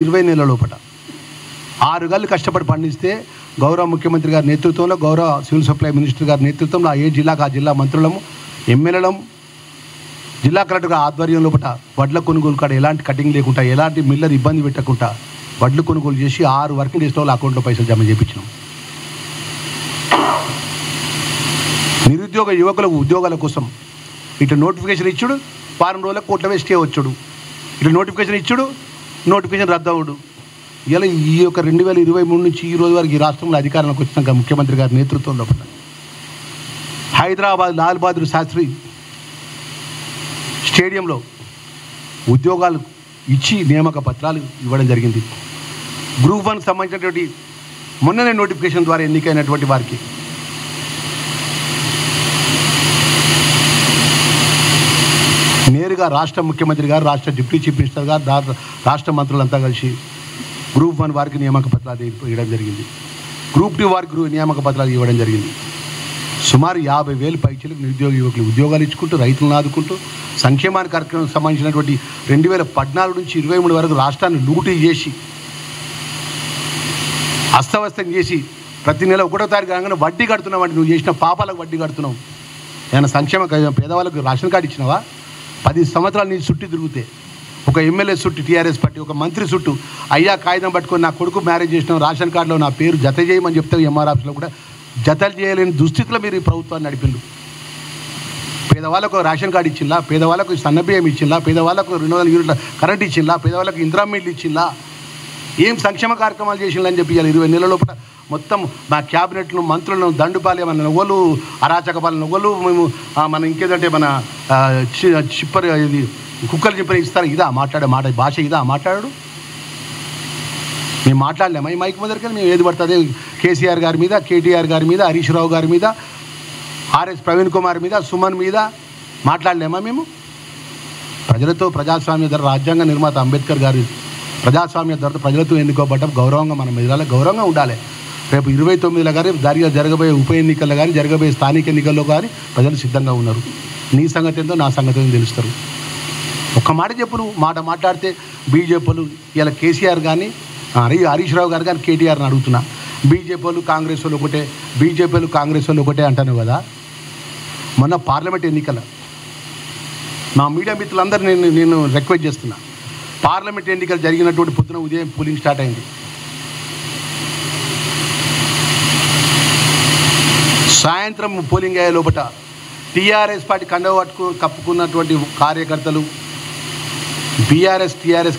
20 నెలల లోపల 6 గళ్ళు కష్టపడి పండిస్తే గౌరవ ముఖ్యమంత్రి గారి నేతృత్వంలో, గౌరవ సివిల్ సప్లై మినిస్టర్ గారి నేతృత్వంలో ఏ జిల్లాకు ఆ జిల్లా మంత్రులము, ఎమ్మెల్యేలము, జిల్లా కలెక్టర్ ఆధ్వర్యం లోపల వడ్ల కొనుగోలు కాడ ఎలాంటి కటింగ్ లేకుండా, ఎలాంటి మిల్లర్ ఇబ్బంది పెట్టకుండా వడ్లు కొనుగోలు చేసి 6 వర్కింగ్ డేస్లో వాళ్ళ అకౌంట్లో పైసలు జమ చేయించినాం. నిరుద్యోగ యువకులకు ఉద్యోగాల కోసం ఇట్లా నోటిఫికేషన్ ఇచ్చుడు, వారం రోజులకు కోట్ల వేస్టే వచ్చుడు, ఇట్లా నోటిఫికేషన్ ఇచ్చుడు, నోటిఫికేషన్ రద్దవుడు. ఇలా ఈ యొక్క 2023 నుంచి ఈ రోజు వరకు ఈ రాష్ట్రంలో అధికారంలోకి వచ్చినాక ముఖ్యమంత్రి గారి నేతృత్వంలో హైదరాబాద్ లాల్ బహదూర్ శాస్త్రి స్టేడియంలో ఉద్యోగాలు ఇచ్చి నియామక పత్రాలు ఇవ్వడం జరిగింది. గ్రూప్ 1 సంబంధించినటువంటి మొన్ననే నోటిఫికేషన్ ద్వారా ఎన్నికైనటువంటి వారికి నేరుగా రాష్ట్ర ముఖ్యమంత్రి గారు, రాష్ట్ర డిప్యూటీ చీఫ్ మినిస్టర్ గారు, రాష్ట్ర మంత్రులంతా కలిసి గ్రూప్ 1 వారికి నియామక పత్రాలు ఇవ్వడం జరిగింది. గ్రూప్ 2 వారికి నియామక పత్రాలు ఇవ్వడం జరిగింది. సుమారు 50,000 పైచలకు నిరుద్యోగ యువకులు ఉద్యోగాలు ఇచ్చుకుంటూ, రైతులను ఆదుకుంటూ, సంక్షేమానికి కార్యక్రమం సంబంధించినటువంటి 2014 నుంచి 23 వరకు రాష్ట్రాన్ని లూటీ చేసి అస్తవ్యస్తం చేసి ప్రతి నెల 1వ తారీఖు రాగానే వడ్డీ కడుతున్నావు అంటే నువ్వు చేసిన పాపాలకు వడ్డీ కడుతున్నావు. ఏమైనా సంక్షేమ పేదవాళ్ళకు రేషన్ కార్డు ఇచ్చినావా? 10 సంవత్సరాలు నీ చుట్టి తిరిగితే, ఒక ఎమ్మెల్యే చుట్టూ టీఆర్ఎస్ పార్టీ, ఒక మంత్రి చుట్టూ అయ్యా కాగితం పట్టుకొని నా కొడుకు మ్యారేజ్ చేసిన రేషన్ కార్డులో నా పేరు జత చేయమని చెప్తే ఎంఆర్ ఆఫీస్లో కూడా జతలు చేయలేని దుస్థితిలో మీరు ఈ ప్రభుత్వాన్ని నడిపిండు. పేదవాళ్ళకు రేషన్ కార్డు ఇచ్చిందా? పేదవాళ్ళకు సన్నబియ్యం ఇచ్చిందా? పేదవాళ్ళకు 200 యూనిట్ల కరెంట్ ఇచ్చిందా? పేదవాళ్ళకు ఇందిరా మిల్లు ఇచ్చిందా? ఏం సంక్షేమ కార్యక్రమాలు చేసిందని చెప్పి 20 నెలల లోపల మొత్తం మా క్యాబినెట్ను, మంత్రులను దండుపాలి, మన నవ్వలు అరాచకపాలి నవ్వలు, మేము మన ఇంకేదంటే మన చిప్పర్ ఇది కుక్కలు చెప్పని ఇస్తారు. ఇదా మాట్లాడే మాట, భాష ఇదా మాట్లాడాడు? మేము మాట్లాడలేమా ఈ మైక్ మొదటికి? మేము ఏది పడుతుంది కేసీఆర్ గారి మీద, కేటీఆర్ గారి మీద, హరీష్ రావు గారి మీద, ఆర్ఎస్ ప్రవీణ్ కుమార్ మీద, సుమన్ మీద మాట్లాడలేమా మేము? ప్రజలతో ప్రజాస్వామ్య ధర రాజ్యాంగ నిర్మాత అంబేద్కర్ గారి ప్రజాస్వామ్య ధర ప్రజలతో ఎన్నుకోబడ్డం గౌరవంగా మనం ఎదగాలి, గౌరవంగా ఉండాలి. రేపు 29లో కానీ జరగబోయే ఉప ఎన్నికల్లో కానీ, జరగబోయే స్థానిక ఎన్నికల్లో కానీ ప్రజలు సిద్ధంగా ఉన్నారు. నీ సంగతి ఏందో నా సంగతి ఏందో తెలుస్తారు. ఒక్క మాట చెప్పు, నువ్వు మాట మాట్లాడితే బీజేపీలు ఇలా కేసీఆర్ కానీ, హరీష్ రావు గారు కానీ, కేటీఆర్ని అడుగుతున్నా, బీజేపీలు కాంగ్రెస్ వాళ్ళు ఒకటే, బీజేపీలు కాంగ్రెస్ వాళ్ళు ఒకటే అంటాను కదా. మొన్న పార్లమెంట్ ఎన్నికల మా మీడియా మిత్రులందరూ నేను రిక్వెస్ట్ చేస్తున్నా, పార్లమెంట్ ఎన్నికలు జరిగినటువంటి పొద్దున ఉదయం పోలింగ్ స్టార్ట్ అయింది. సాయంత్రం పోలింగ్ అయ్యే లోపల టీఆర్ఎస్ పార్టీ కండవ కప్పుకున్నటువంటి కార్యకర్తలు, టీఆర్ఎస్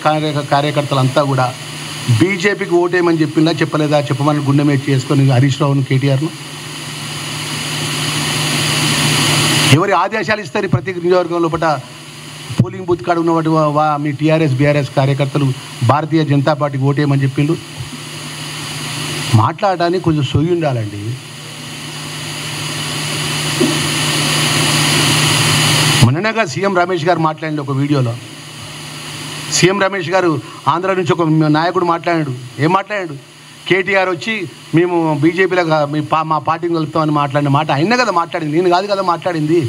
కార్యకర్తలు అంతా కూడా బీజేపీకి ఓటేయమని చెప్పిందా చెప్పలేదా చెప్పమని గుండె మీద చేసుకొని హరీష్ రావును, కేటీఆర్ను ఎవరి ఆదేశాలు ఇస్తారు? ప్రతి నియోజకవర్గం లోపల పోలింగ్ బూత్ కాడ ఉన్నవాటి మీ టీఆర్ఎస్ బీఆర్ఎస్ కార్యకర్తలు భారతీయ జనతా పార్టీకి ఓటేయమని చెప్పిండు. మాట్లాడడానికి కొంచెం సొయ్యి ఉండాలండి. మొన్నగా సీఎం రమేష్ గారు మాట్లాడండి ఒక వీడియోలో. సీఎం రమేష్ గారు ఆంధ్ర నుంచి ఒక నాయకుడు మాట్లాడాడు. ఏం మాట్లాడాడు? కేటీఆర్ వచ్చి మేము బీజేపీలో మా పార్టీని కలుపుతామని మాట్లాడిన మాట అయినా కదా మాట్లాడింది, నేను కాదు కదా మాట్లాడింది.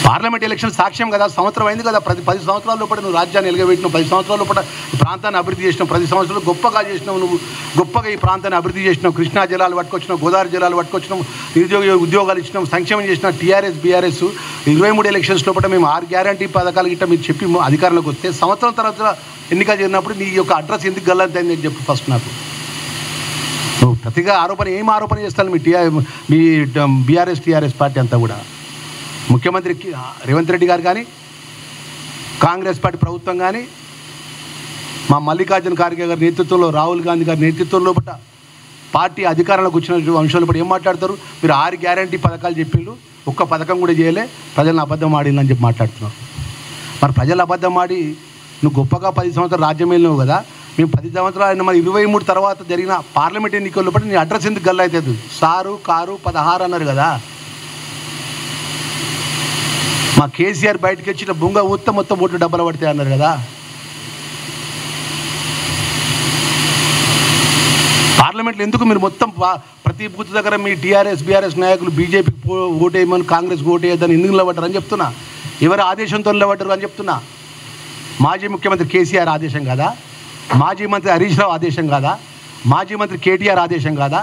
పార్లమెంట్ ఎలక్షన్ సాక్ష్యం కదా, సంవత్సరం అయింది కదా. 10 సంవత్సరాల లోపల నువ్వు రాజ్యాన్ని ఎలుగబెట్టినావు, 10 సంవత్సరాల లోపల ఈ ప్రాంతాన్ని అభివృద్ధి చేసినావు, 10 సంవత్సరాలు గొప్పగా చేసినావు, నువ్వు గొప్పగా ఈ ప్రాంతాన్ని అభివృద్ధి చేసినావు. కృష్ణా జలాలు పట్టుకొచ్చినావు, గోదావరి జలాలు పట్టుకొచ్చినావు, నిరుద్యోగ ఉద్యోగాలు ఇచ్చినావు, సంక్షేమం చేసిన టీఆర్ఎస్ బీఆర్ఎస్ 23 ఎలక్షన్స్ లోపల మేము 6 గ్యారంటీ పథకాలు గిట్ట మీరు చెప్పి అధికారంలోకి వస్తే సంవత్సరం తర్వాత ఎన్నిక జరిగినప్పుడు నీ యొక్క అడ్రస్ ఎందుకు గల్లంతైంది అని చెప్పు ఫస్ట్ నాకు. నువ్వు ప్రతిగా ఏం ఆరోపణ చేస్తాను మీ బీఆర్ఎస్ టీఆర్ఎస్ పార్టీ అంతా కూడా. ముఖ్యమంత్రి రేవంత్ రెడ్డి గారు కానీ, కాంగ్రెస్ పార్టీ ప్రభుత్వం కానీ, మా మల్లికార్జున ఖార్గే గారి నేతృత్వంలో, రాహుల్ గాంధీ గారి నేతృత్వంలో పట్ల పార్టీ అధికారంలోకి వచ్చిన అంశాలు పట్ల ఏం మాట్లాడతారు? మీరు 6 గ్యారంటీ పథకాలు చెప్పిండు, ఒక్క పథకం కూడా చేయలే, ప్రజలను అబద్ధం ఆడిందని చెప్పి మాట్లాడుతున్నారు. మరి ప్రజలు అబద్ధం ఆడి నువ్వు గొప్పగా 10 సంవత్సరాలు రాజ్యం వెళ్ళినావు కదా. మేము 10 సంవత్సరాలు మరి 23 తర్వాత జరిగిన పార్లమెంట్ ఎన్నికల్లో పట్ల నీ అడ్రస్ ఎందుకు గల్ల అవుతుంది? సారు కారు 16 అన్నారు కదా. మా కేసీఆర్ బయటకు వచ్చిన బొంగ మొత్తం ఓట్లు డబ్బలు పడతాయి అన్నారు కదా. పార్లమెంట్లో ఎందుకు మీరు మొత్తం ప్రతి బూత్ దగ్గర మీ టీఆర్ఎస్ బీఆర్ఎస్ నాయకులు బీజేపీకి ఓటేయమని, కాంగ్రెస్కి ఓటేయద్దని ఎందుకు నిలబడ్డారు అని చెప్తున్నా. ఎవరి ఆదేశంతో నిలబడ్డారు అని చెప్తున్నా. మాజీ ముఖ్యమంత్రి కేసీఆర్ ఆదేశం కాదా? మాజీ మంత్రి హరీష్ రావు ఆదేశం కాదా? మాజీ మంత్రి కేటీఆర్ ఆదేశం కాదా?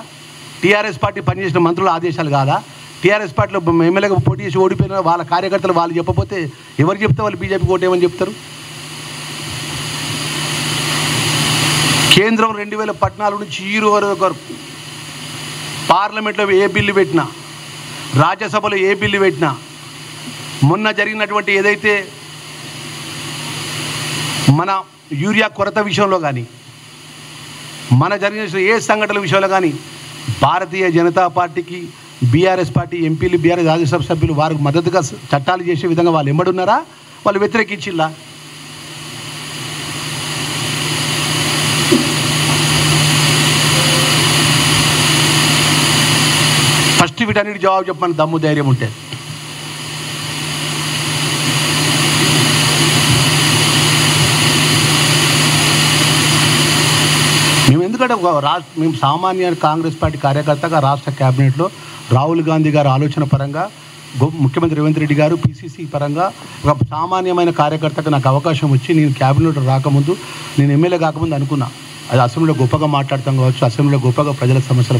టీఆర్ఎస్ పార్టీ పనిచేసిన మంత్రుల ఆదేశాలు కాదా? టీఆర్ఎస్ పార్టీలో ఎమ్మెల్యేగా పోటీ చేసి ఓడిపోయిన వాళ్ళ కార్యకర్తలు వాళ్ళు చెప్పకపోతే ఎవరు చెప్తే వాళ్ళు బీజేపీకి ఓటేమని చెప్తారు? కేంద్రం 2014 నుంచి ఈ రోజు వరకు పార్లమెంట్లో ఏ బిల్లు పెట్టినా, రాజ్యసభలో ఏ బిల్లు పెట్టినా, మొన్న జరిగినటువంటి ఏదైతే మన యూరియా కొరత విషయంలో కానీ, మన జరిగిన ఏ సంఘటనల విషయంలో కానీ భారతీయ జనతా పార్టీకి బీఆర్ఎస్ పార్టీ ఎంపీలు, బీఆర్ఎస్ రాజ్యసభ సభ్యులు వారికి మద్దతుగా చట్టాలు చేసే విధంగా వాళ్ళు ఎంబడున్నారా? వాళ్ళు వ్యతిరేకించిల్లా? ఫస్ట్ వీటన్నిటి జవాబు చెప్పమని దమ్ము ధైర్యం ఉంటే. మేము ఎందుకంటే మేము సామాన్య కాంగ్రెస్ పార్టీ కార్యకర్తగా రాష్ట్ర క్యాబినెట్లో రాహుల్ గాంధీ గారు ఆలోచన పరంగా, ముఖ్యమంత్రి రేవంత్ రెడ్డి గారు పీసీసీ పరంగా ఒక సామాన్యమైన కార్యకర్తగా నాకు అవకాశం వచ్చి నేను క్యాబినెట్ రాకముందు, నేను ఎమ్మెల్యే కాకముందు అనుకున్నా అది అసెంబ్లీలో గొప్పగా మాట్లాడతాం కావచ్చు, అసెంబ్లీలో గొప్పగా ప్రజల సమస్యలు